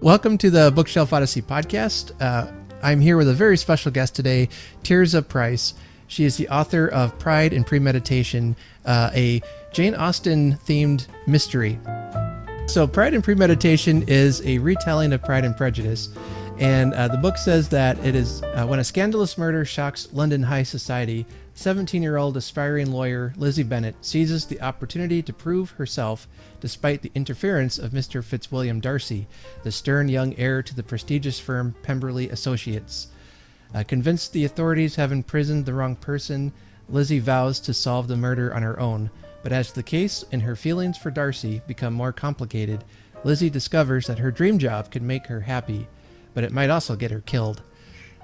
Welcome to the Bookshelf Odyssey podcast. I'm here with a very special guest today, Tirzah Price. She is the author of Pride and Premeditation, a Jane Austen themed mystery. So Pride and Premeditation is a retelling of Pride and Prejudice. And the book says that it is when a scandalous murder shocks London high society, 17-year-old aspiring lawyer Lizzie Bennet seizes the opportunity to prove herself despite the interference of Mr. Fitzwilliam Darcy, the stern young heir to the prestigious firm Pemberley Associates. Convinced the authorities have imprisoned the wrong person, Lizzie vows to solve the murder on her own. But as the case and her feelings for Darcy become more complicated, Lizzie discovers that her dream job could make her happy, but it might also get her killed.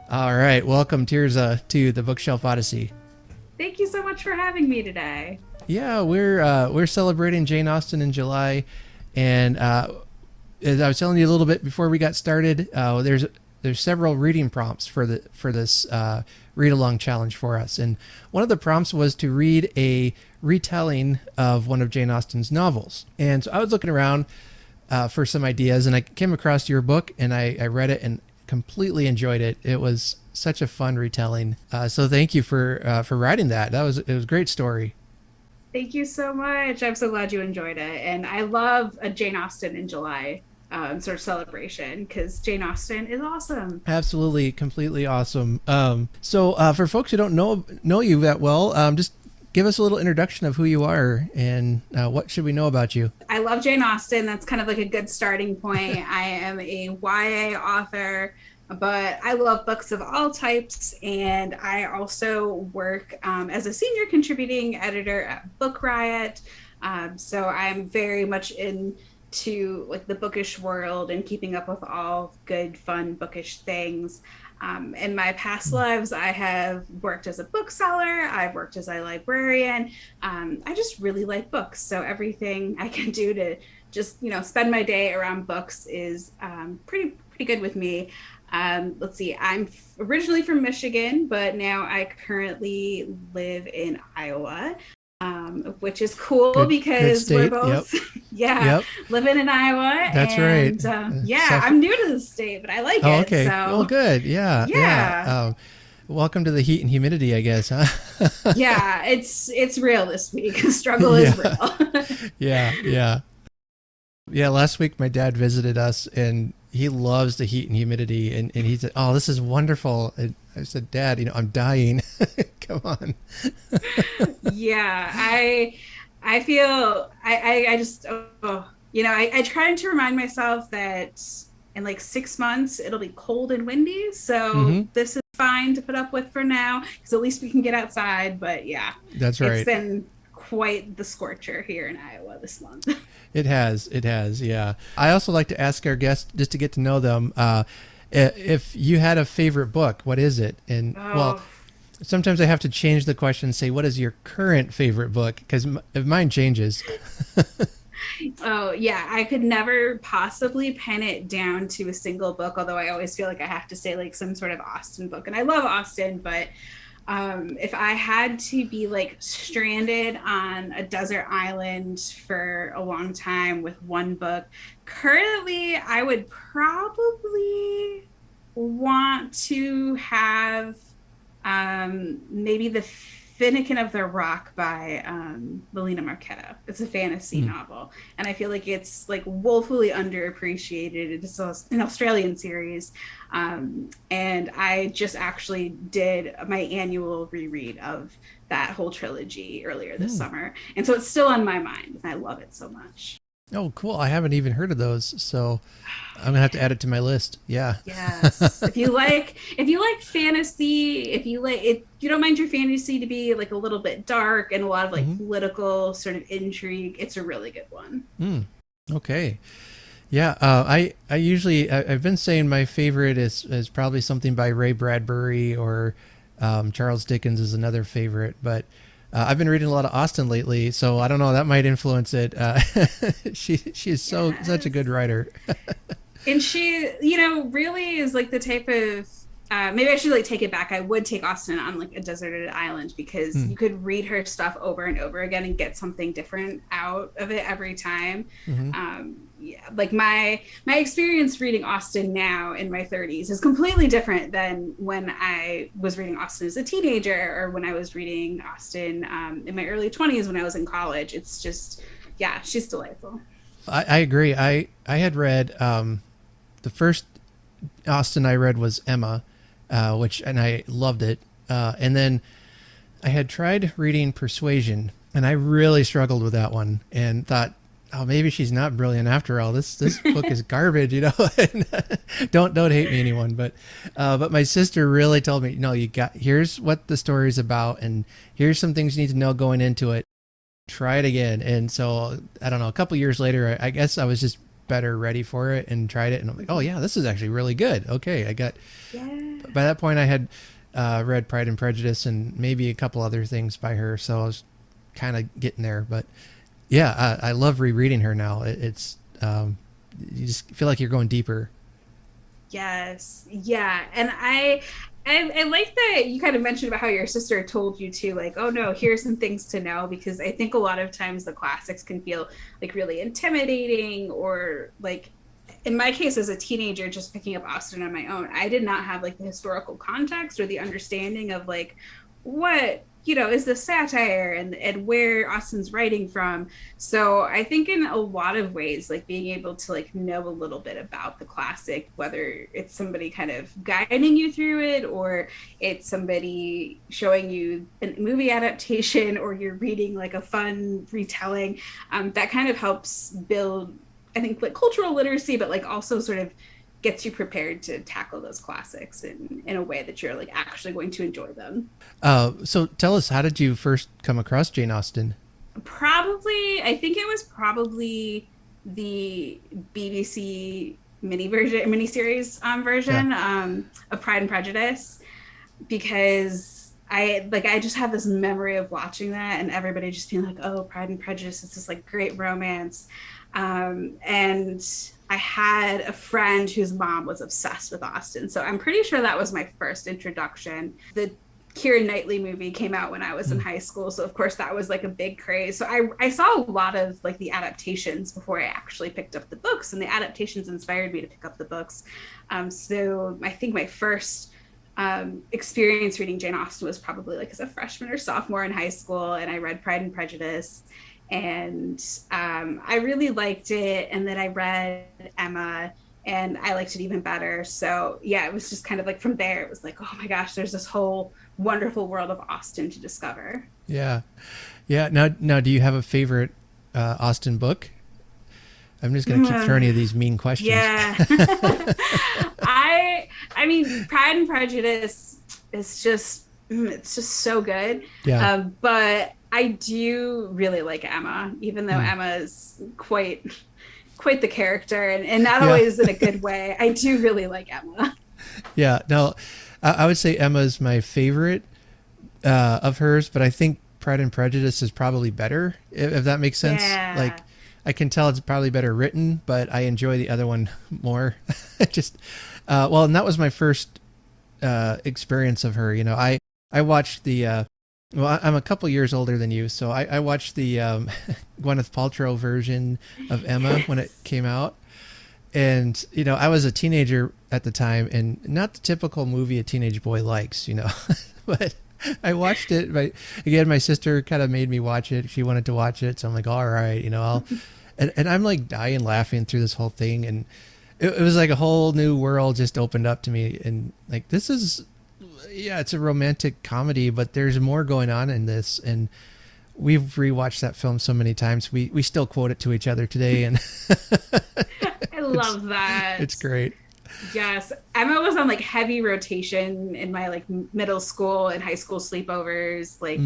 All right, welcome, Tirzah, to the Bookshelf Odyssey. Thank you so much for having me today. Yeah, we're celebrating Jane Austen July, and as I was telling you a little bit before we got started, there's several reading prompts for this read-along challenge for us, and one of the prompts was to read a retelling of one of Jane Austen's novels. And so I was looking around for some ideas, and I came across your book, and I read it and completely enjoyed it. It was such a fun retelling. So thank you for writing that. It was a great story. Thank you so much. I'm so glad you enjoyed it. And I love a Jane Austen in July sort of celebration because Jane Austen is awesome. Absolutely, completely awesome. So for folks who don't know you that well, just give us a little introduction of who you are and what should we know about you? I love Jane Austen. That's kind of like a good starting point. I am a YA author, but I love books of all types. And I also work as a senior contributing editor at Book Riot. So I'm very much into like the bookish world and keeping up with all good, fun, bookish things. In my past lives, I have worked as a bookseller. I've worked as a librarian. I just really like books. So everything I can do to just, spend my day around books is pretty good with me. Let's see, I'm originally from Michigan, but now I currently live in Iowa. Which is cool because we're both, living in Iowa. That's and, right. I'm new to the state, but I like it. Okay. So. Oh, good. Yeah. Welcome to the heat and humidity, I guess, huh? Yeah, it's real this week. The struggle is real. Yeah. Last week my dad visited us and he loves the heat and humidity, and he said, "Oh, this is wonderful." And I said, "Dad, I'm dying." Come on. Yeah, I feel I just I try to remind myself that in like 6 months it'll be cold and windy, so this is fine to put up with for now because at least we can get outside. But yeah, that's right. It's been quite the scorcher here in Iowa this month. It has, yeah. I also like to ask our guests, just to get to know them, if you had a favorite book, what is it? And well, sometimes I have to change the question and say, what is your current favorite book? Because if mine changes. Oh, yeah. I could never possibly pen it down to a single book, although I always feel like I have to say like some sort of Austen book. And I love Austen, but if I had to be like stranded on a desert island for a long time with one book, currently I would probably want to have maybe The Finnegan of the Rock by Melina Marchetta. It's a fantasy novel, and I feel like it's like woefully underappreciated. It's an Australian series, and I just actually did my annual reread of that whole trilogy earlier this summer, and so it's still on my mind, and I love it so much. Oh, cool. I haven't even heard of those, so I'm gonna have to add it to my list. Yeah. Yes. If you like fantasy, if you don't mind your fantasy to be like a little bit dark and a lot of like political sort of intrigue, it's a really good one. Okay. Yeah. I've been saying my favorite is probably something by Ray Bradbury or Charles Dickens is another favorite, but I've been reading a lot of Austen lately, so I don't know, that might influence it. She is such a good writer. And she, really is like the type of maybe I should like take it back. I would take Austen on like a deserted island because you could read her stuff over and over again and get something different out of it every time. Yeah, like my experience reading Austen now in my 30s is completely different than when I was reading Austen as a teenager or when I was reading Austen in my early 20s when I was in college. It's just, yeah, she's delightful. I agree. I had read the first Austen I read was Emma, and I loved it. And then I had tried reading Persuasion, and I really struggled with that one and thought, oh, maybe she's not brilliant after all. This book is garbage, you know. don't hate me, anyone, but my sister really told me, no, here's what the story's about, and here's some things you need to know going into it. Try it again. And so I don't know, a couple years later, I guess I was just better ready for it and tried it, and I'm like, oh yeah, this is actually really good. Okay, by that point I had read Pride and Prejudice and maybe a couple other things by her, so I was kind of getting there. But yeah, I love rereading her now. It's you just feel like you're going deeper. Yes. Yeah. And I like that you kind of mentioned about how your sister told you to, like, oh no, here's some things to know, because I think a lot of times the classics can feel like really intimidating, or like in my case as a teenager just picking up Austen on my own, I did not have like the historical context or the understanding of like what, you know, is the satire and where Austen's writing from. So I think in a lot of ways, like being able to like know a little bit about the classic, whether it's somebody kind of guiding you through it, or it's somebody showing you a movie adaptation, or you're reading like a fun retelling, that kind of helps build, I think, like cultural literacy, but like also sort of gets you prepared to tackle those classics in a way that you're like actually going to enjoy them. So tell us, how did you first come across Jane Austen? I think it was probably the BBC miniseries version of Pride and Prejudice, because I just have this memory of watching that and everybody just being like, oh, Pride and Prejudice, it's this like great romance. And I had a friend whose mom was obsessed with Austen. So I'm pretty sure that was my first introduction. The Keira Knightley movie came out when I was in high school. So of course that was like a big craze. So I saw a lot of like the adaptations before I actually picked up the books, and the adaptations inspired me to pick up the books. So I think my first experience reading Jane Austen was probably like as a freshman or sophomore in high school. And I read Pride and Prejudice, and I really liked it. And then I read Emma, and I liked it even better. So yeah, it was just kind of like from there, it was like, oh my gosh, there's this whole wonderful world of Austen to discover. Yeah. Now, do you have a favorite Austen book? I'm just going to keep throwing you these mean questions. Yeah. I mean, Pride and Prejudice is just, it's just so good. Yeah. But I do really like Emma, even though Emma is quite the character, and not always in a good way. I do really like Emma. Yeah. No, I would say Emma is my favorite of hers, but I think Pride and Prejudice is probably better, if that makes sense. Yeah. Like, I can tell it's probably better written, but I enjoy the other one more. Just, and that was my first experience of her. You know, I watched the, I'm a couple years older than you, so I watched the Gwyneth Paltrow version of Emma when it came out. And, you know, I was a teenager at the time, and not the typical movie a teenage boy likes, you know, but I watched it. But again, my sister kind of made me watch it. She wanted to watch it. So I'm like, all right, you know, and I'm like dying laughing through this whole thing. And it was like a whole new world just opened up to me. And like, this is, it's a romantic comedy, but there's more going on in this. And we've rewatched that film so many times. We still quote it to each other today. And I love that. It's great. Yes. Emma was on like heavy rotation in my like middle school and high school sleepovers. Like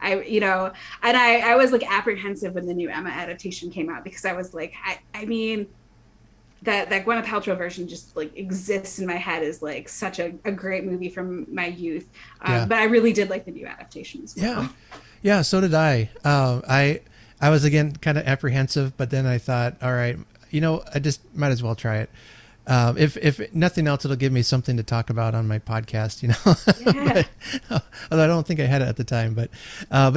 I was like apprehensive when the new Emma adaptation came out, because I was like, I mean, that Gwyneth Paltrow version just like exists in my head as like such a great movie from my youth. But I really did like the new adaptation as well. Yeah. So did I. I was again kind of apprehensive, but then I thought, all right, you know, I just might as well try it. If nothing else, it'll give me something to talk about on my podcast, you know. Yeah. Although I don't think I had it at the time, but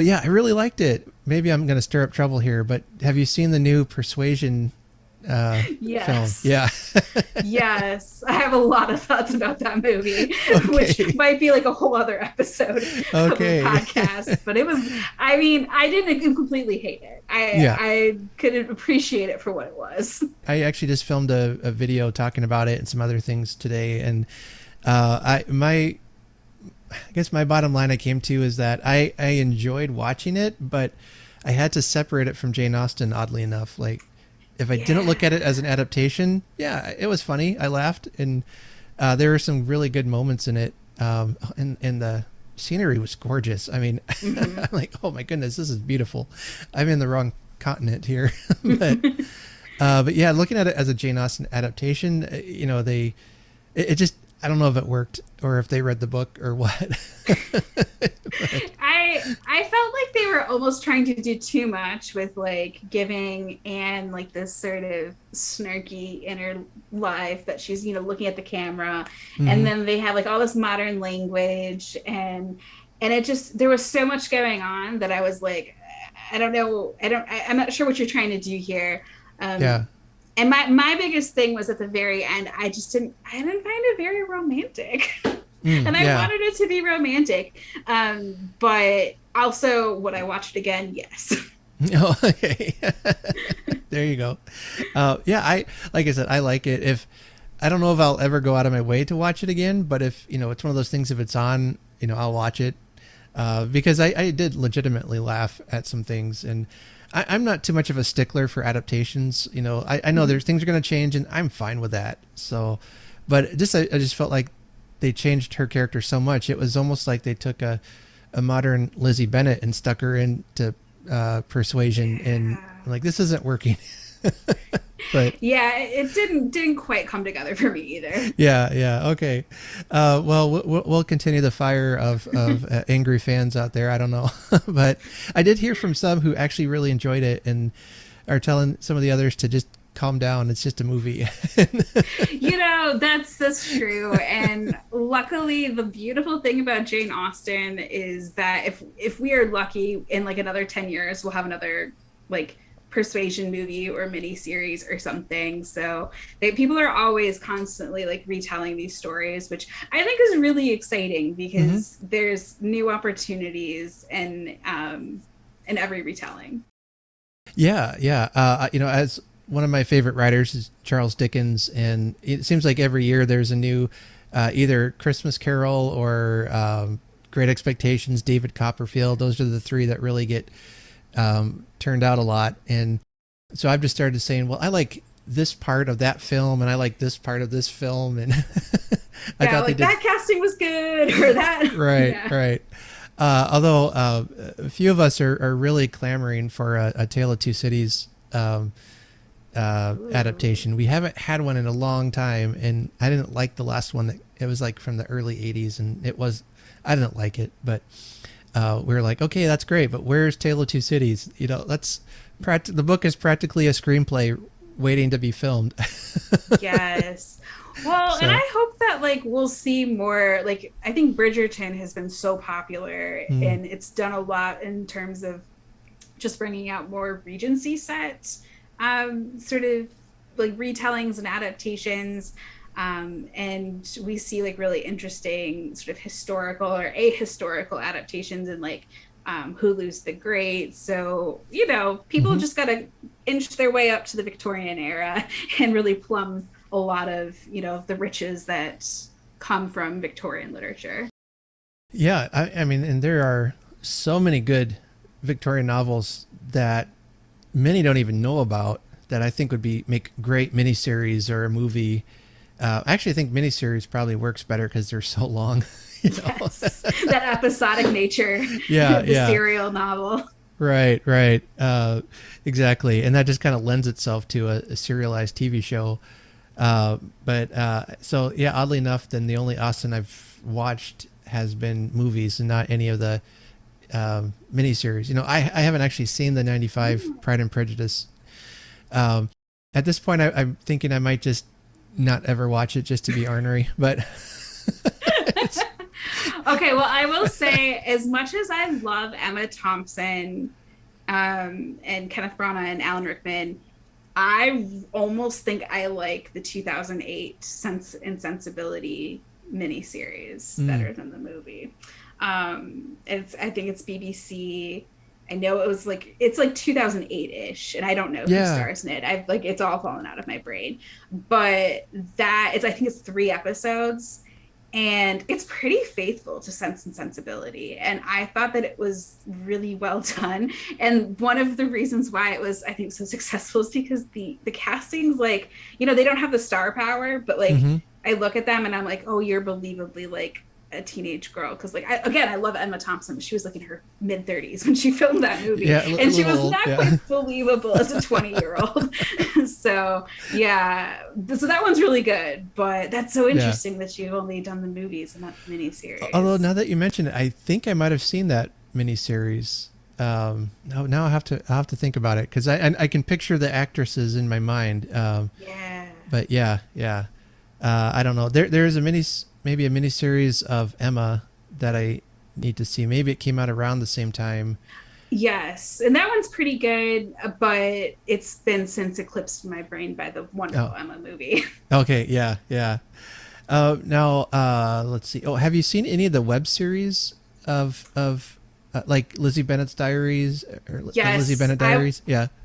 yeah, I really liked it. Maybe I'm going to stir up trouble here, but have you seen the new Persuasion Yes. film? Yeah. Yes. I have a lot of thoughts about that movie, Okay. which might be like a whole other episode Okay. of a podcast. But it was, I mean, I didn't completely hate it. I couldn't appreciate it for what it was. I actually just filmed a video talking about it and some other things today. And I guess my bottom line I came to is that I enjoyed watching it, but I had to separate it from Jane Austen, oddly enough. Like, if I didn't look at it as an adaptation, yeah, it was funny. I laughed, and there were some really good moments in it. And the scenery was gorgeous. I mean, I'm like, oh my goodness, this is beautiful. I'm in the wrong continent here, but yeah, looking at it as a Jane Austen adaptation, you know, it just, I don't know if it worked or if they read the book or what. I felt like they were almost trying to do too much with like giving Anne like this sort of snarky inner life that she's, you know, looking at the camera, and then they have like all this modern language, and it just, there was so much going on that I was like, I don't know, I'm not sure what you're trying to do here. Yeah. And my biggest thing was at the very end, I didn't find it very romantic. And I wanted it to be romantic. But also, would I watch it again? Yes. Oh, okay. There you go. Yeah, like I said, I like it. If I don't know if I'll ever go out of my way to watch it again, but if, you know, it's one of those things, if it's on, you know, I'll watch it. Because I did legitimately laugh at some things, and I'm not too much of a stickler for adaptations. You know, I know there's things are going to change, and I'm fine with that. So, but I just felt like they changed her character so much. It was almost like they took a modern Lizzie Bennet and stuck her into Persuasion, and like, this isn't working. But yeah, it didn't quite come together for me either. Yeah. Okay. Well, we'll continue the fire of angry fans out there. I don't know, but I did hear from some who actually really enjoyed it and are telling some of the others to just calm down. It's just a movie. You know, that's true. And luckily, the beautiful thing about Jane Austen is that if we are lucky, in like another 10 years, we'll have another like Persuasion movie or miniseries or something. So people are always constantly like retelling these stories, which I think is really exciting because there's new opportunities in every retelling. Yeah. You know, as one of my favorite writers is Charles Dickens, and it seems like every year there's a new either Christmas Carol or Great Expectations, David Copperfield. Those are the three that really get turned out a lot. And so I've just started saying, well, I like this part of that film and I like this part of this film, and I thought like that casting was good, or that right. Although a few of us are really clamoring for a Tale of Two Cities adaptation. We haven't had one in a long time, and I didn't like the last one. It was like from the early 80s, and I didn't like it, but we were like, okay, that's great, but where's Tale of Two Cities? You know, the book is practically a screenplay waiting to be filmed. Yes. Well, and I hope that like we'll see more. Like, I think Bridgerton has been so popular, and it's done a lot in terms of just bringing out more Regency set sort of like retellings and adaptations. And we see like really interesting sort of historical or ahistorical adaptations in like Hulu's The Great. So, you know, people just got to inch their way up to the Victorian era and really plumb a lot of, you know, the riches that come from Victorian literature. Yeah, I mean, and there are so many good Victorian novels that many don't even know about that I think would make great miniseries or a movie. I actually think miniseries probably works better because they're so long. You know? Yes, that episodic nature. Yeah, the serial novel. Right. Exactly, and that just kind of lends itself to a serialized TV show. So yeah, oddly enough, then the only Austen I've watched has been movies and not any of the miniseries. You know, I haven't actually seen the 95 Pride and Prejudice. At this point, I'm thinking I might just not ever watch it just to be ornery, but Okay, well, I will say, as much as I love Emma Thompson and Kenneth Branagh and Alan Rickman, I almost think I like the 2008 Sense and Sensibility miniseries better than the movie. I think it's BBC. I know it's like 2008-ish, and I don't know who stars in it. I've like it's all fallen out of my brain, but I think it's 3 episodes, and it's pretty faithful to Sense and Sensibility, and I thought that it was really well done. And one of the reasons why it was, I think, so successful is because the castings, like, you know, they don't have the star power, but like I look at them and I'm like, oh, you're believably like a teenage girl, because like I love Emma Thompson, but she was like in her mid-30s when she filmed that movie, and she was not quite believable as a 20-year-old. So that one's really good, but that's so interesting that you've only done the movies and not the miniseries. Although now that you mention it, I think I might have seen that miniseries. Now I'll have to think about it, because I can picture the actresses in my mind. But I don't know. There's maybe a miniseries of Emma that I need to see. Maybe it came out around the same time. Yes, and that one's pretty good, but it's been since eclipsed in my brain by the wonderful Emma movie. Okay, yeah. Now, let's see. Oh, have you seen any of the web series of like Lizzie Bennet's Diaries? Yes, Lizzie Bennet Diaries?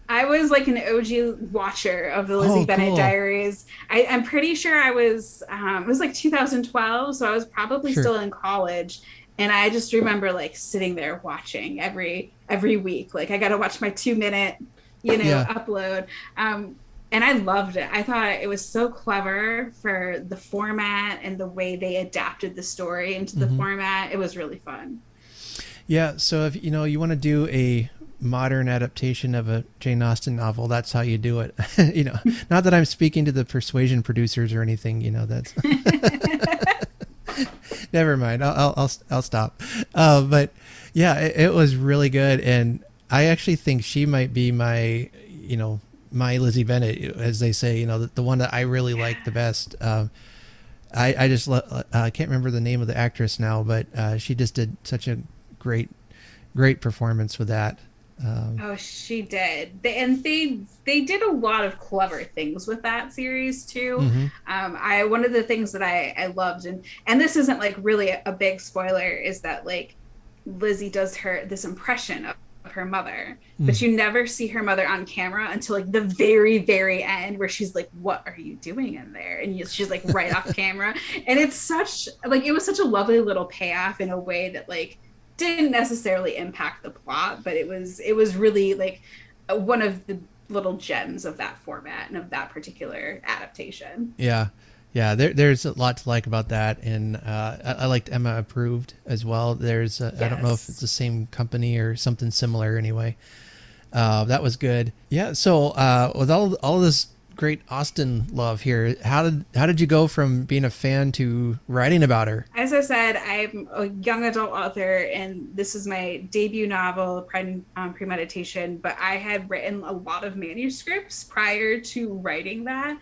I was like an OG watcher of the Lizzie Bennet Diaries. I'm pretty sure I was, it was like 2012, so I was probably still in college. And I just remember like sitting there watching every week. Like, I got to watch my 2-minute, upload. And I loved it. I thought it was so clever for the format and the way they adapted the story into the format. It was really fun. Yeah. So if you want to do a modern adaptation of a Jane Austen novel, that's how you do it. Not that I'm speaking to the Persuasion producers or anything, that's never mind. I'll stop. But yeah, it was really good. And I actually think she might be my Lizzie Bennet, as they say, the one that I really like the best. I just I can't remember the name of the actress now, but she just did such a great performance with that. She did. They did a lot of clever things with that series too. One of the things that I loved, and this isn't like really a big spoiler, is that like Lizzie does this impression of her mother, but you never see her mother on camera until like the very, very end, where she's like, "What are you doing in there?" And she's like right off camera, and it was such a lovely little payoff in a way that like didn't necessarily impact the plot, but it was really like one of the little gems of that format and of that particular adaptation. Yeah. There's a lot to like about that, and I liked Emma Approved as well. There's I don't know if it's the same company or something similar. Anyway, that was good. Yeah. So with all this great Austen love here, how did you go from being a fan to writing about her? As I said, I'm a young adult author, and this is my debut novel, Pride and Premeditation, but I had written a lot of manuscripts prior to writing that.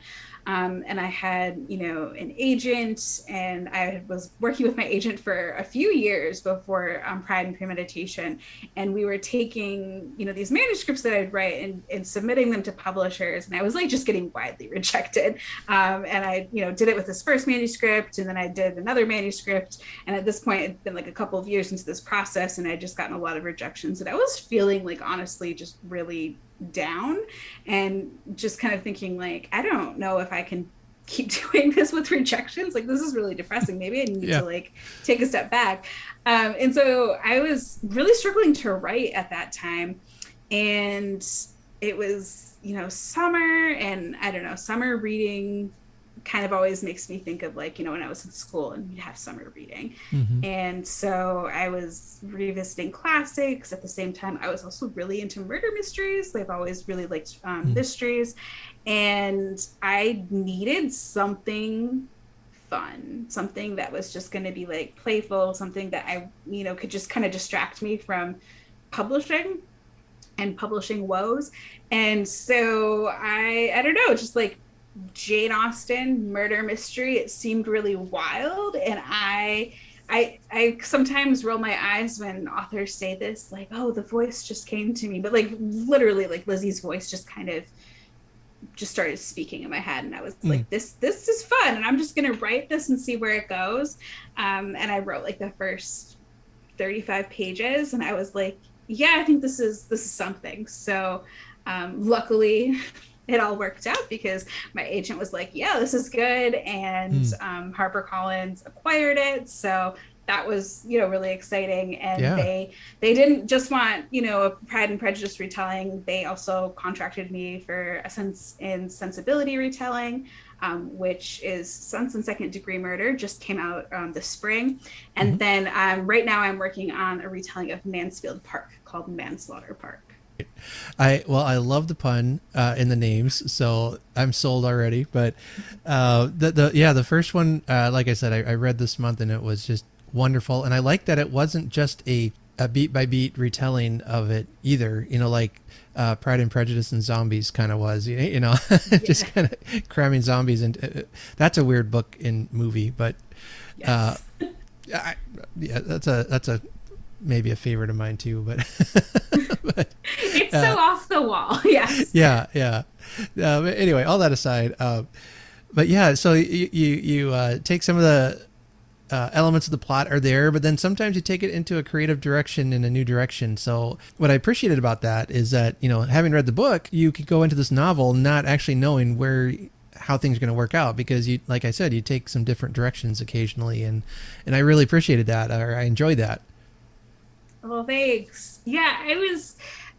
And I had, an agent, and I was working with my agent for a few years before Pride and Premeditation. And we were taking, these manuscripts that I'd write and submitting them to publishers. And I was like just getting widely rejected. And I, did it with this first manuscript, and then I did another manuscript. And at this point, it'd been like a couple of years into this process, and I'd just gotten a lot of rejections. And I was feeling like, honestly, just really down, and just kind of thinking like, I don't know if I can keep doing this with rejections. Like, this is really depressing. Maybe I need to like take a step back. And so I was really struggling to write at that time, and it was, summer, and I don't know, summer reading kind of always makes me think of like, when I was in school and you'd have summer reading. And so I was revisiting classics. At the same time, I was also really into murder mysteries. I've always really liked mysteries. And I needed something fun, something that was just going to be like playful, something that I, could just kind of distract me from publishing and publishing woes. And so I don't know, just like Jane Austen murder mystery, it seemed really wild, and I sometimes roll my eyes when authors say this, like, oh, the voice just came to me, but like literally, like Lizzie's voice just kind of just started speaking in my head, and I was like, this is fun, and I'm just gonna write this and see where it goes. And I wrote like the first 35 pages, and I was like, yeah, I think this is something. So luckily it all worked out because my agent was like, yeah, this is good, and HarperCollins acquired it, so that was, you know, really exciting. And they didn't just want, you know, a Pride and Prejudice retelling, they also contracted me for a Sense and Sensibility retelling, which is Sense and Second Degree Murder, just came out this spring. And then right now I'm working on a retelling of Mansfield Park called Manslaughter Park. I love the pun in the names, so I'm sold already. But the first one, like I said, I read this month, and it was just wonderful. And I like that it wasn't just a beat by beat retelling of it either, you know, like Pride and Prejudice and Zombies kind of was, you know, just kind of cramming zombies. And that's a weird book in movie, but that's a maybe a favorite of mine too, but but it's so off the wall. Yes. Yeah. But anyway, all that aside, but yeah, so you take some of the elements of the plot are there, but then sometimes you take it into a creative direction, in a new direction. So what I appreciated about that is that, you know, having read the book, you could go into this novel not actually knowing how things are going to work out, because you, like I said, you take some different directions occasionally, and I really appreciated that, or I enjoyed that. Well, thanks. Yeah,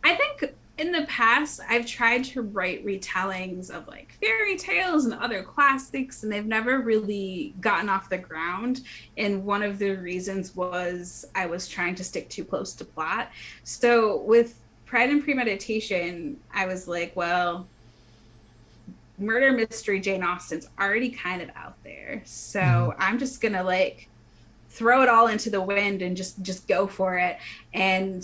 I think in the past, I've tried to write retellings of like fairy tales and other classics, and they've never really gotten off the ground. And one of the reasons was I was trying to stick too close to plot. So with Pride and Premeditation, I was like, well, murder mystery Jane Austen's already kind of out there. So I'm just going to like throw it all into the wind and just go for it. And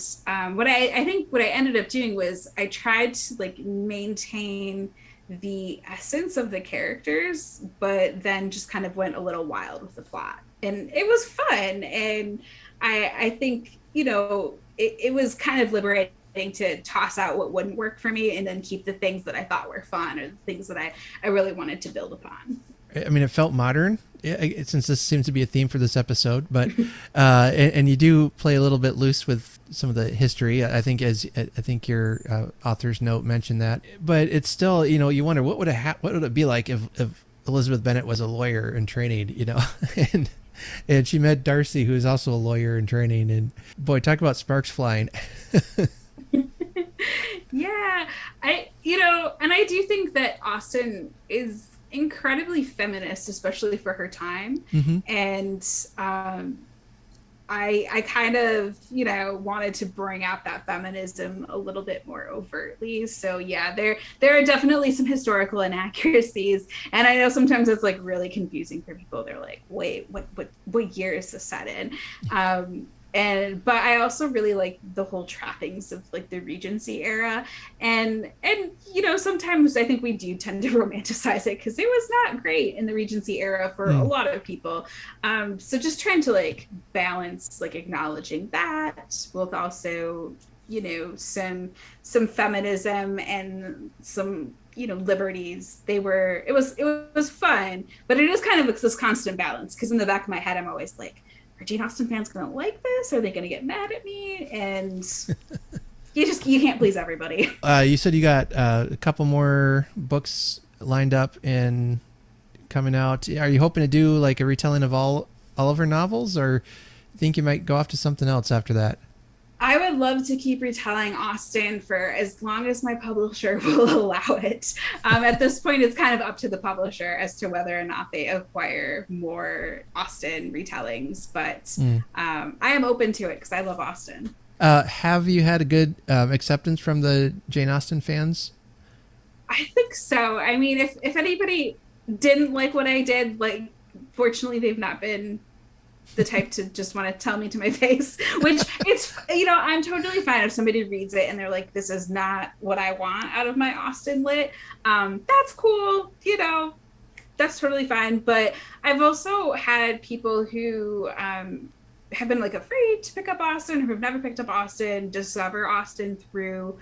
what I think what I ended up doing was I tried to like maintain the essence of the characters, but then just kind of went a little wild with the plot, and it was fun. And I think, you know, it was kind of liberating to toss out what wouldn't work for me and then keep the things that I thought were fun, or the things that I really wanted to build upon. I mean, it felt modern, since this seems to be a theme for this episode, but and you do play a little bit loose with some of the history. I think your author's note mentioned that, but it's still, you know, you wonder what would it be like if Elizabeth Bennet was a lawyer in training, you know, and she met Darcy, who is also a lawyer in training, and boy, talk about sparks flying. Yeah, and I do think that Austen is incredibly feminist, especially for her time. And I kind of, you know, wanted to bring out that feminism a little bit more overtly. So yeah, there are definitely some historical inaccuracies, and I know sometimes it's like really confusing for people. They're like, wait, what year is this set in? But I also really like the whole trappings of like the Regency era, and you know, sometimes I think we do tend to romanticize it because it was not great in the Regency era for a lot of people. So just trying to like balance like acknowledging that with also, you know, some feminism and some, you know, liberties. It was fun, but it is kind of this constant balance, because in the back of my head I'm always like, are Jane Austen fans going to like this? Are they going to get mad at me? And you can't please everybody. You said you got a couple more books lined up and coming out. Are you hoping to do like a retelling of all of her novels, or think you might go off to something else after that? I would love to keep retelling Austen for as long as my publisher will allow it. At this point, it's kind of up to the publisher as to whether or not they acquire more Austen retellings. But I am open to it because I love Austen. Have you had a good acceptance from the Jane Austen fans? I think so. I mean, if anybody didn't like what I did, like, fortunately, they've not been the type to just want to tell me to my face, which it's, I'm totally fine if somebody reads it and they're like, this is not what I want out of my Austen lit. That's cool. That's totally fine. But I've also had people who have been like afraid to pick up Austen, who have never picked up Austen, discover Austen through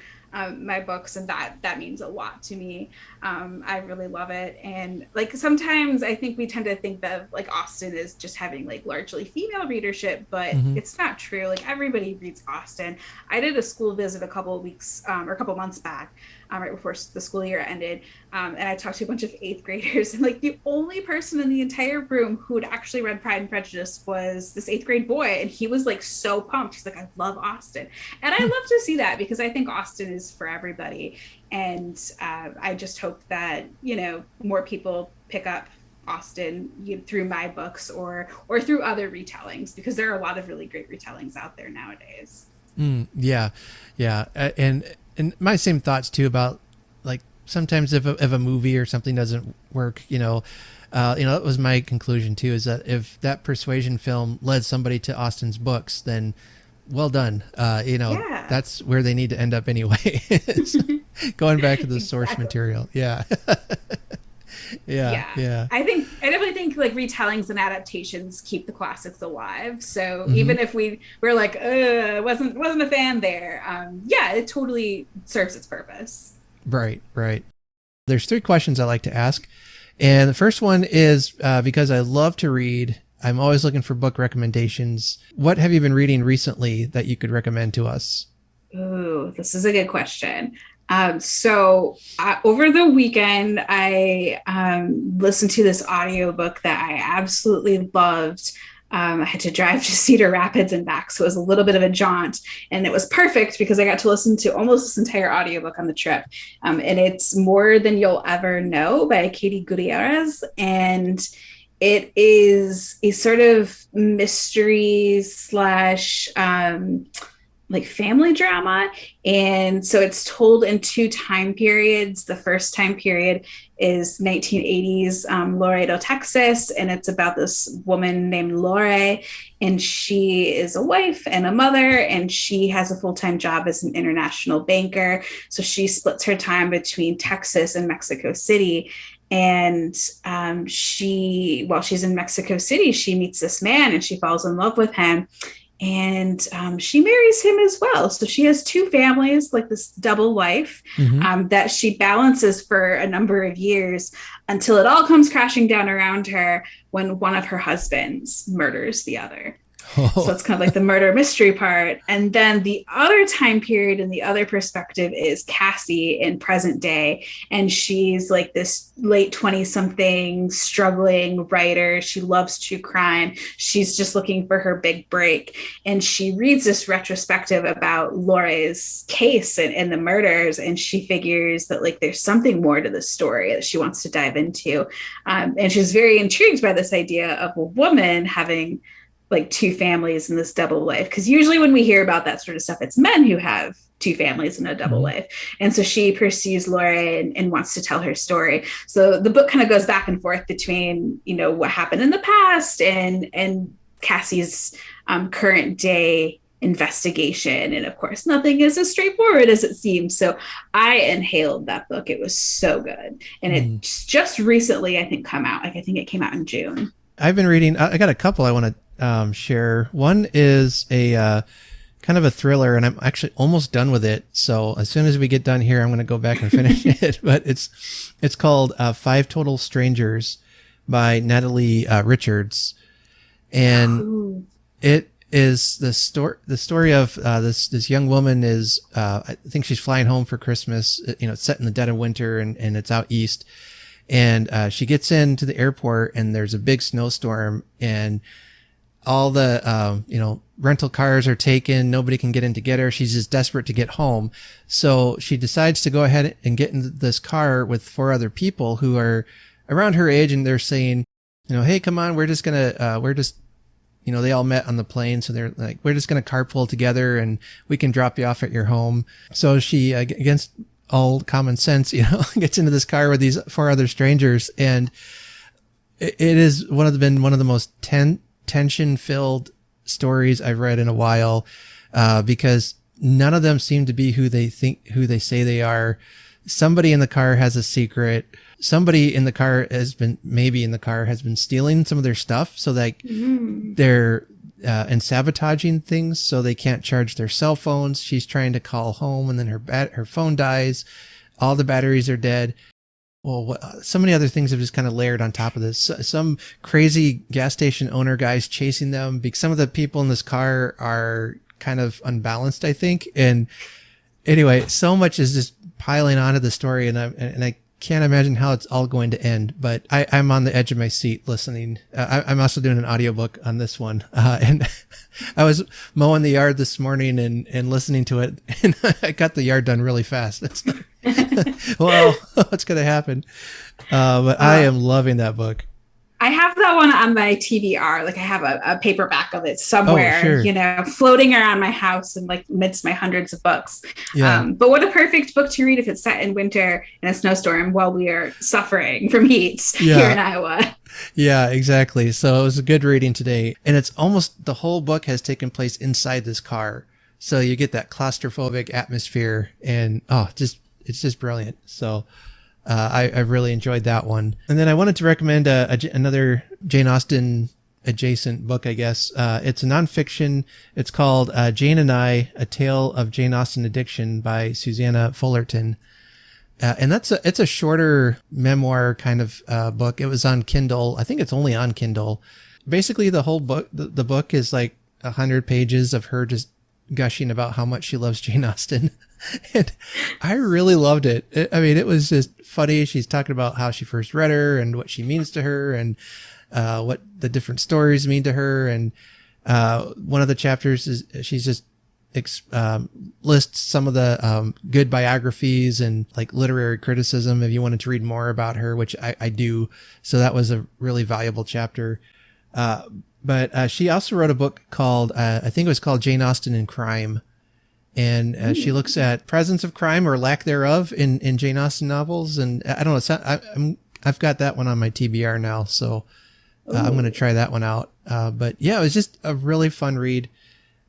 my books, and that means a lot to me. I really love it. And like sometimes I think we tend to think that like Austen is just having like largely female readership, but it's not true. Like everybody reads Austen. I did a school visit a couple of weeks or a couple months back, right before the school year ended, and I talked to a bunch of 8th graders, and like the only person in the entire room who had actually read Pride and Prejudice was this 8th grade boy, and he was like so pumped. He's like, I love Austen. And I love to see that, because I think Austen is for everybody. And I just hope that more people pick up Austen through my books or through other retellings, because there are a lot of really great retellings out there nowadays. Yeah. And my same thoughts too about like sometimes if a movie or something doesn't work, that was my conclusion too, is that if that Persuasion film led somebody to Austen's books, then well done. That's where they need to end up anyway. Going back to the source material. Yeah. Yeah. I definitely think like retellings and adaptations keep the classics alive. So even if we're like, wasn't a fan there, it totally serves its purpose. Right. There's 3 questions I like to ask. And the first one is, because I love to read, I'm always looking for book recommendations. What have you been reading recently that you could recommend to us? Ooh, this is a good question. So over the weekend, I listened to this audiobook that I absolutely loved. I had to drive to Cedar Rapids and back, so it was a little bit of a jaunt, and it was perfect because I got to listen to almost this entire audiobook on the trip. And it's More Than You'll Ever Know by Katie Gutierrez, and it is a sort of mystery slash like family drama. And so it's told in 2 time periods. The first time period is 1980s Laredo, Texas. And it's about this woman named Lore. And she is a wife and a mother, and she has a full-time job as an international banker. So she splits her time between Texas and Mexico City. And while she's in Mexico City, she meets this man and she falls in love with him. And she marries him as well. So she has 2 families, like this double life, that she balances for a number of years until it all comes crashing down around her when one of her husbands murders the other. So it's kind of like the murder mystery part. And then the other time period and the other perspective is Cassie in present day. And she's like this late 20-something struggling writer. She loves true crime. She's just looking for her big break. And she reads this retrospective about Laura's case and the murders. And she figures that like there's something more to the story that she wants to dive into. And she's very intrigued by this idea of a woman having like 2 families in this double life. Because usually when we hear about that sort of stuff, it's men who have 2 families in a double life. And so she pursues Laura and wants to tell her story. So the book kind of goes back and forth between, what happened in the past and Cassie's current day investigation. And of course, nothing is as straightforward as it seems. So I inhaled that book. It was so good. And it just recently, I think, come out. Like, I think it came out in June. I've been reading, I got a couple I want to share. One is a kind of a thriller, and I'm actually almost done with it. So as soon as we get done here, I'm going to go back and finish it. But it's called 5 Total Strangers by Natalie Richards, and it is the story of this young woman is I think she's flying home for Christmas. It's set in the dead of winter, and it's out east. And she gets into the airport, and there's a big snowstorm, and all the, rental cars are taken. Nobody can get in to get her. She's just desperate to get home. So she decides to go ahead and get in this car with 4 other people who are around her age. And they're saying, hey, come on, they all met on the plane. So they're like, we're just going to carpool together and we can drop you off at your home. So she, against all common sense, gets into this car with these 4 other strangers. And it is been one of the most tense tension-filled stories I've read in a while, because none of them seem to be who they say they are. Somebody in the car has a secret. Somebody in the car has been stealing some of their stuff. So like they're and sabotaging things so they can't charge their cell phones. She's trying to call home and then her phone dies. All the batteries are dead. Well, so many other things have just kind of layered on top of this. Some crazy gas station owner guys chasing them because some of the people in this car are kind of unbalanced, I think. And anyway, so much is just piling onto the story, and I can't imagine how it's all going to end, but I'm on the edge of my seat listening. I'm also doing an audiobook on this one. And I was mowing the yard this morning and listening to it, and I got the yard done really fast. It's like, well, what's going to happen? But I am loving that book. I have that one on my TBR. Like I have a paperback of it somewhere, floating around my house and like amidst my hundreds of books. Yeah. But what a perfect book to read if it's set in winter in a snowstorm while we are suffering from heat here in Iowa. Yeah, exactly. So it was a good reading today. And it's almost the whole book has taken place inside this car. So you get that claustrophobic atmosphere and it's just brilliant. So I really enjoyed that one. And then I wanted to recommend another Jane Austen adjacent book, I guess. It's a nonfiction. It's called Jane and I, A Tale of Jane Austen Addiction by Susanna Fullerton. And it's a shorter memoir kind of book. It was on Kindle. I think it's only on Kindle. Basically, the whole book, the book is like 100 pages of her just gushing about how much she loves Jane Austen. And I really loved it. It was just funny. She's talking about how she first read her and what she means to her and what the different stories mean to her. And one of the chapters is she's just lists some of the good biographies and like literary criticism if you wanted to read more about her, which I do. So that was a really valuable chapter. But she also wrote a book called, I think it was called Jane Austen in Crime. And she looks at presence of crime or lack thereof in Jane Austen novels. And I don't know, I've got that one on my TBR now. So I'm going to try that one out. But yeah, it was just a really fun read.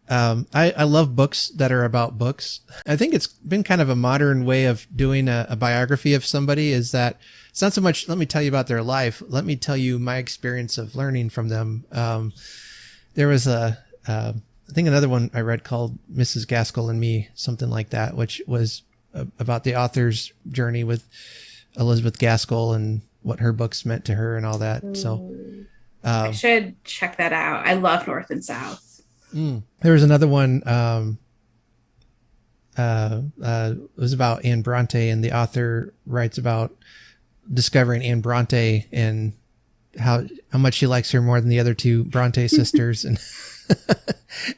I love books that are about books. I think it's been kind of a modern way of doing a biography of somebody is that it's not so much, let me tell you about their life. Let me tell you my experience of learning from them. There was I think another one I read called Mrs. Gaskell and Me, something like that, which was about the author's journey with Elizabeth Gaskell and what her books meant to her and all that. So I should check that out. I love North and South. There was another one. It was about Anne Bronte, and the author writes about discovering Anne Bronte and how much she likes her more than the other two Bronte sisters, and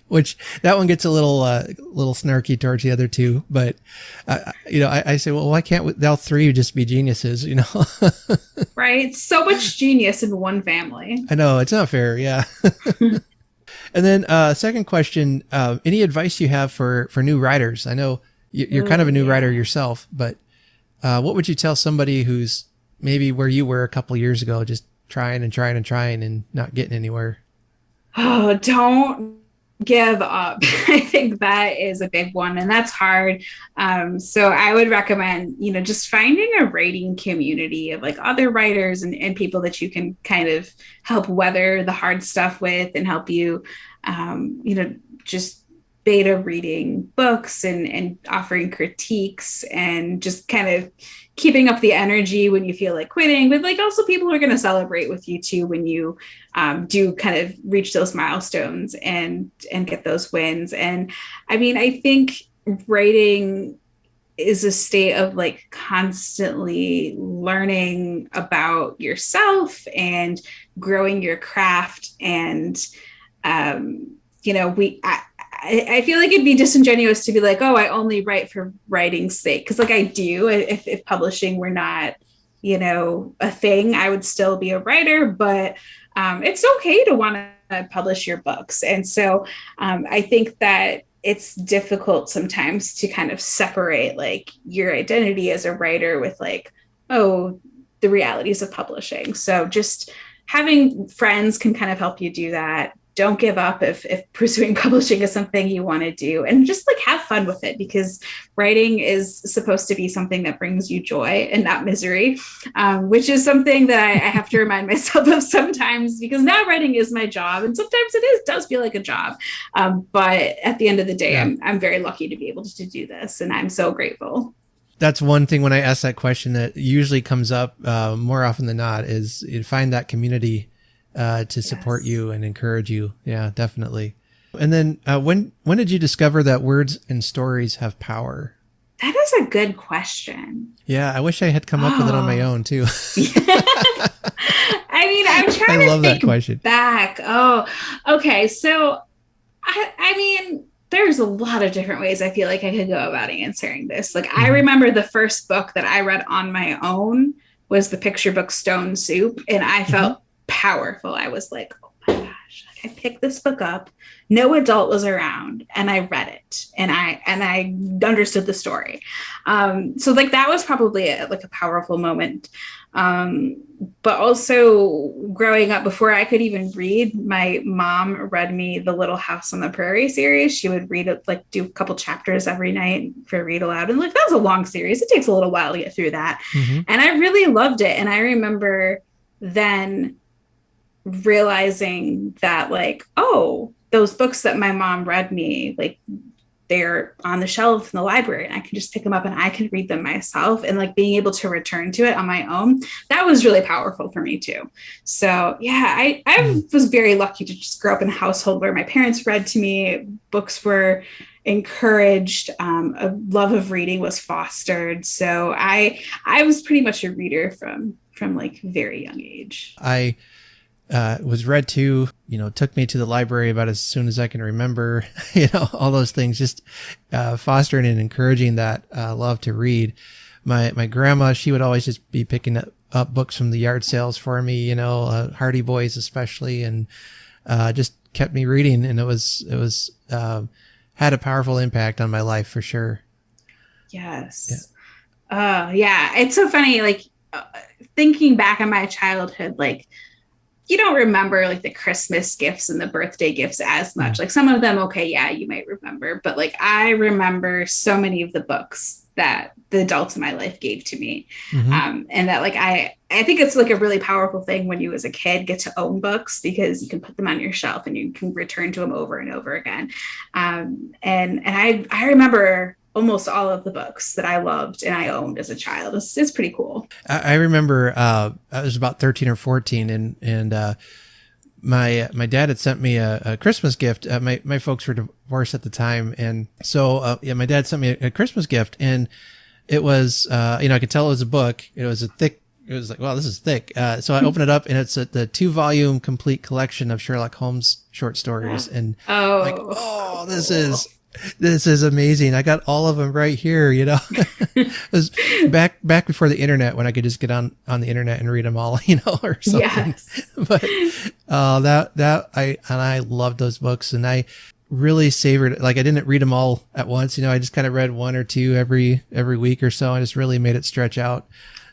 which that one gets a little snarky towards the other two. But I say, well, why can't all three just be geniuses? Right? So much genius in one family. I know, it's not fair. Yeah. And then second question, any advice you have for new writers? I know you're kind of a new writer yourself, but what would you tell somebody who's maybe where you were a couple years ago, just trying and not getting anywhere? Oh, don't give up. I think that is a big one, and that's hard. So I would recommend, just finding a writing community of like other writers and people that you can kind of help weather the hard stuff with and help you, just beta reading books and offering critiques and just kind of keeping up the energy when you feel like quitting, but like also people who are going to celebrate with you too when you do kind of reach those milestones and get those wins. And I think writing is a state of like constantly learning about yourself and growing your craft. And I feel like it'd be disingenuous to be like, oh, I only write for writing's sake. Cause like I do, if publishing were not, a thing, I would still be a writer, but it's okay to want to publish your books. And so I think that it's difficult sometimes to kind of separate like your identity as a writer with like, oh, the realities of publishing. So just having friends can kind of help you do that. Don't give up if pursuing publishing is something you want to do, and just like have fun with it, because writing is supposed to be something that brings you joy and not misery, which is something that I have to remind myself of sometimes, because now writing is my job, and sometimes does feel like a job. But at the end of the day, I'm very lucky to be able to do this, and I'm so grateful. That's one thing when I ask that question that usually comes up more often than not, is you find that community to support you and encourage you. Yeah, definitely. And then when did you discover that words and stories have power? That is a good question. Yeah, I wish I had come up with it on my own too. I mean, I'm trying to think that question back. Oh, okay. So I mean, there's a lot of different ways I feel like I could go about answering this. Like, I remember the first book that I read on my own was the picture book Stone Soup, and I felt powerful. I was like, oh my gosh, I picked this book up, no adult was around, and I read it, and I understood the story. So like that was probably a powerful moment. But also growing up, before I could even read, my mom read me the Little House on the Prairie series. She would read it, like do a couple chapters every night for read aloud. And like, that was a long series. It takes a little while to get through that. And I really loved it. And I remember then realizing that, like, oh, those books that my mom read me, like, they're on the shelf in the library, and I can just pick them up and I can read them myself, and like being able to return to it on my own, that was really powerful for me too. So yeah, I was very lucky to just grow up in a household where my parents read to me, books were encouraged, a love of reading was fostered. So I was pretty much a reader from like very young age. I was read to, took me to the library about as soon as I can remember, all those things, just fostering and encouraging that love to read. My grandma, she would always just be picking up books from the yard sales for me, Hardy Boys especially, and just kept me reading. And it was had a powerful impact on my life for sure. Yes. Yeah. It's so funny, like thinking back on my childhood, like, you don't remember like the Christmas gifts and the birthday gifts as much. Like some of them, okay, yeah, you might remember, but like I remember so many of the books that the adults in my life gave to me. And that like, I think it's like a really powerful thing when you as a kid get to own books, because you can put them on your shelf and you can return to them over and over again. And I remember almost all of the books that I loved and I owned as a child. It's pretty cool. I remember I was about 13 or 14, and my dad had sent me a Christmas gift. My folks were divorced at the time, and so my dad sent me a Christmas gift, and it was I could tell it was a book. It was like, wow, this is thick. So I opened it up, and it's the 2-volume complete collection of Sherlock Holmes short stories, and like, oh, this is amazing. I got all of them right here, It was back before the internet, when I could just get on the internet and read them all, or something. Yes. But I loved those books, and I really savored it. Like, I didn't read them all at once, I just kind of read one or two every week or so. I just really made it stretch out.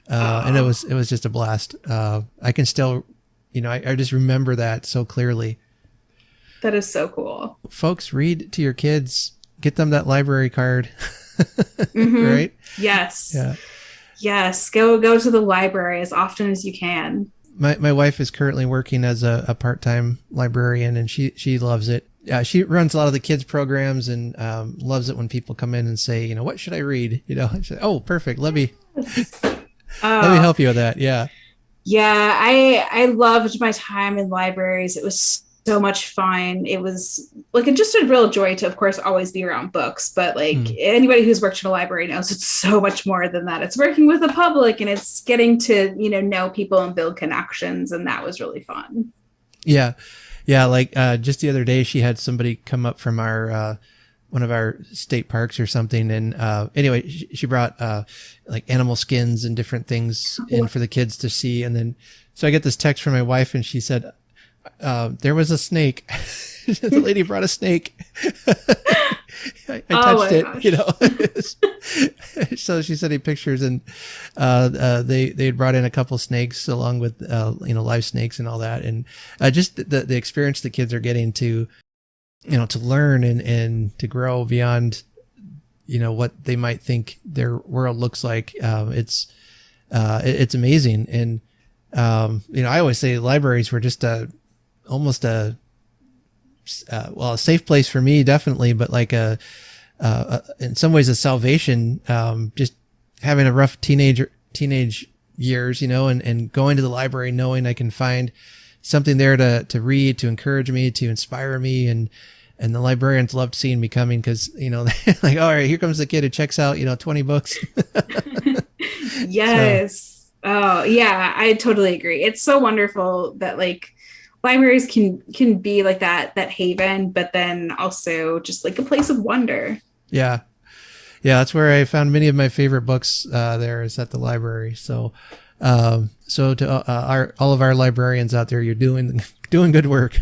And it was just a blast. I can still, I just remember that so clearly. That is so cool. Folks, read to your kids. Get them that library card. Right? Yes. Yeah. Yes. Go to the library as often as you can. My wife is currently working as a part-time librarian, and she loves it. She runs a lot of the kids programs, and loves it when people come in and say, what should I read? She's like, oh, perfect. Let me help you with that. Yeah. Yeah. I loved my time in libraries. It was so much fun. It was like just a real joy to, of course, always be around books, but like anybody who's worked in a library knows it's so much more than that. It's working with the public, and it's getting to, know people and build connections. And that was really fun. Yeah. Yeah. Like, just the other day, she had somebody come up from our, one of our state parks or something. And, anyway, she brought, like animal skins and different things in for the kids to see. And then, so I get this text from my wife, and she said, there was a snake. The lady brought a snake. I Oh touched my it, gosh. you know. So she sent me pictures, and they had brought in a couple snakes along with live snakes and all that, and just the experience the kids are getting to to learn and to grow beyond what they might think their world looks like. It's amazing, and I always say libraries were just almost a safe place for me, definitely, but like in some ways a salvation. Just having a rough teenage years, and going to the library knowing I can find something there to read, to encourage me, to inspire me, and the librarians loved seeing me coming because like, all right, here comes the kid who checks out 20 books. Yes. Oh, yeah, I totally agree. It's so wonderful that like libraries can be like that haven, but then also just like a place of wonder. Yeah. Yeah, that's where I found many of my favorite books. There is at the library. So, so to all of our librarians out there, you're doing good work.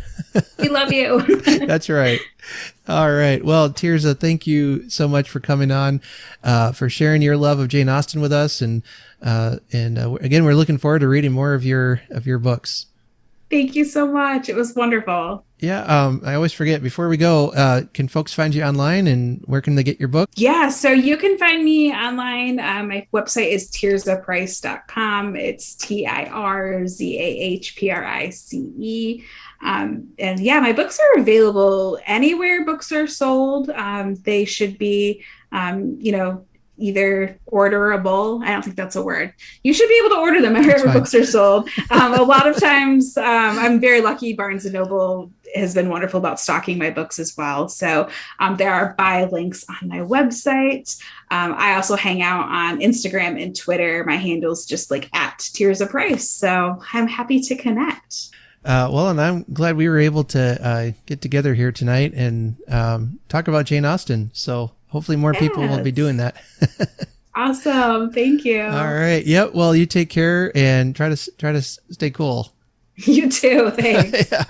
We love you. That's right. All right. Well, Tirzah, thank you so much for coming on, for sharing your love of Jane Austen with us, and again, we're looking forward to reading more of your books. Thank you so much. It was wonderful. Yeah. I always forget before we go, can folks find you online, and where can they get your book? Yeah, so you can find me online. My website is tirzahprice.com. It's TIRZAHPRICE. And yeah, my books are available anywhere books are sold. They should be, either orderable. I don't think that's a word. You should be able to order them wherever books are sold. A lot of times, I'm very lucky. Barnes and Noble has been wonderful about stocking my books as well. So there are buy links on my website. I also hang out on Instagram and Twitter. My handle's just like at Tirzah Price. So I'm happy to connect. Well, and I'm glad we were able to get together here tonight and talk about Jane Austen. So hopefully more people will be doing that. Awesome. Thank you. All right. Yep. Well, you take care and try to stay cool. You too. Thanks. Yeah.